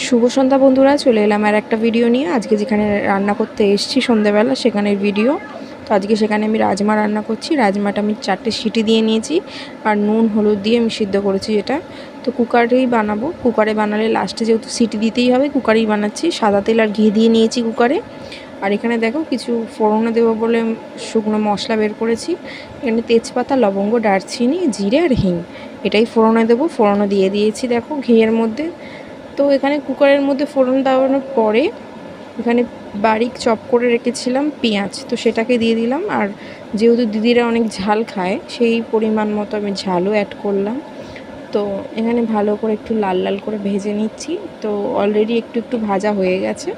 শুভ সন্ধ্যা বন্ধুরা, চলে এলাম আর একটা ভিডিও নিয়ে। আজকে যেখানে রান্না করতে এসেছি সন্ধ্যাবেলা, সেখানের ভিডিও। তো আজকে সেখানে আমি রাজমা রান্না করছি। রাজমাটা আমি 4টে সিটি দিয়ে নিয়েছি, আর নুন হলুদ দিয়ে আমি সিদ্ধ করেছি এটা। তো কুকারেই বানাবো। কুকারে বানালে লাস্টে যেহেতু সিটি দিতেই হবে, কুকারেই বানাচ্ছি। সাদা তেল আর ঘি দিয়ে নিয়েছি কুকারে। আর এখানে দেখো কিছু ফোড়নে দেবো বলে শুকনো মশলা বের করেছি। এখানে তেজপাতা, লবঙ্গ, দারচিনি, জিরে আর হিং, এটাই ফোড়নে দেবো। ফোড়নে দিয়ে দিয়েছি দেখো ঘিয়ের মধ্যে। তো এখানে কুকারের মধ্যে ফোড়ন দেওয়ানোর পরে এখানে বারিক চপ করে রেখেছিলাম পেঁয়াজ, তো সেটাকে দিয়ে দিলাম। আর যেহেতু দিদিরা অনেক ঝাল খায়, সেই পরিমাণ মতো আমি ঝালও অ্যাড করলাম। তো এখানে ভালো করে একটু লাল লাল করে ভেজে নিচ্ছি। তো অলরেডি একটু একটু ভাজা হয়ে গেছে।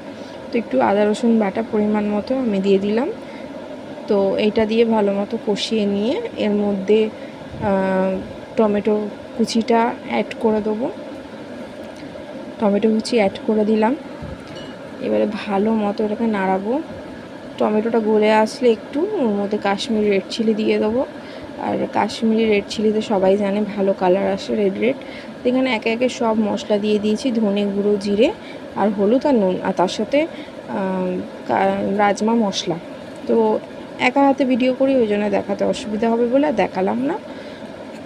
তো একটু আদা রসুন বাটা পরিমাণ মতো আমি দিয়ে দিলাম। তো এইটা দিয়ে ভালো মতো কষিয়ে নিয়ে এর মধ্যে টমেটো কুচিটা অ্যাড করে দেবো। টমেটো কুচি অ্যাড করে দিলাম। এবারে ভালো মতো এটাকে নাড়াবো। টমেটোটা গলে আসলে একটু ওর মধ্যে কাশ্মীরি রেড চিলি দিয়ে দেবো। আর কাশ্মীরি রেড চিলিতে সবাই জানে ভালো কালার আসে, রেড রেড। এখানে একে একে সব মশলা দিয়ে দিয়েছি, ধনে গুঁড়ো, জিরে আর হলুদ আর নুন, আর তার সাথে রাজমা মশলা। তো একা হাতে ভিডিও করি, ওই জন্য দেখাতে অসুবিধা হবে বলে দেখালাম না।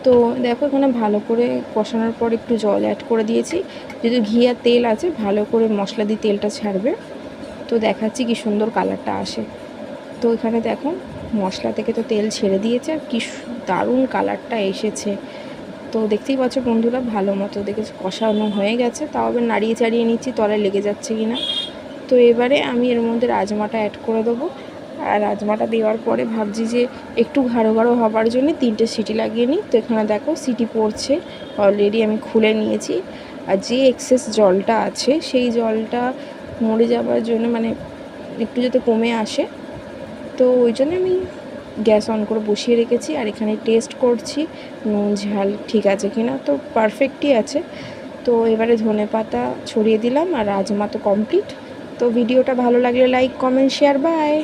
তো দেখো এখানে ভালো করে কষানোর পর একটু জল অ্যাড করে দিয়েছি। যেহেতু ঘি আর তেল আছে, ভালো করে মশলা দিয়ে তেলটা ছাড়বে। তো দেখাচ্ছি কি সুন্দর কালারটা আসে। তো এখানে দেখো মশলা থেকে তো তেল ছেড়ে দিয়েছে, আর কি দারুণ কালারটা এসেছে। তো দেখতেই পাচ্ছ বন্ধুরা, ভালো মতো দেখে কষানো হয়ে গেছে। তাও আবার নাড়িয়ে চাড়িয়ে নিচ্ছি, তলায় লেগে যাচ্ছে কি না। তো এবারে আমি এর মধ্যে রাজমাটা অ্যাড করে দেবো। আর রাজমাটা দেওয়ার পরে ভাবছি যে একটু গাঢ় গাঢ় হবার জন্য 3টে সিটি লাগিয়ে নিই। তো এখানে দেখো সিটি পড়ছে, অলরেডি আমি খুলে নিয়েছি। আর যে এক্সেস জলটা আছে, সেই জলটা মরে যাবার জন্য, মানে একটু যাতে কমে আসে, তো ওই জন্য আমি গ্যাস অন করে বসিয়ে রেখেছি। আর এখানে টেস্ট করছি নুন ঝাল ঠিক আছে কিনা। তো পারফেক্টই আছে। তো এবারে ধনেপাতা ছড়িয়ে দিলাম, আর রাজমা তো কমপ্লিট। তো ভিডিওটা ভালো লাগলে লাইক, কমেন্ট, শেয়ার, বাই।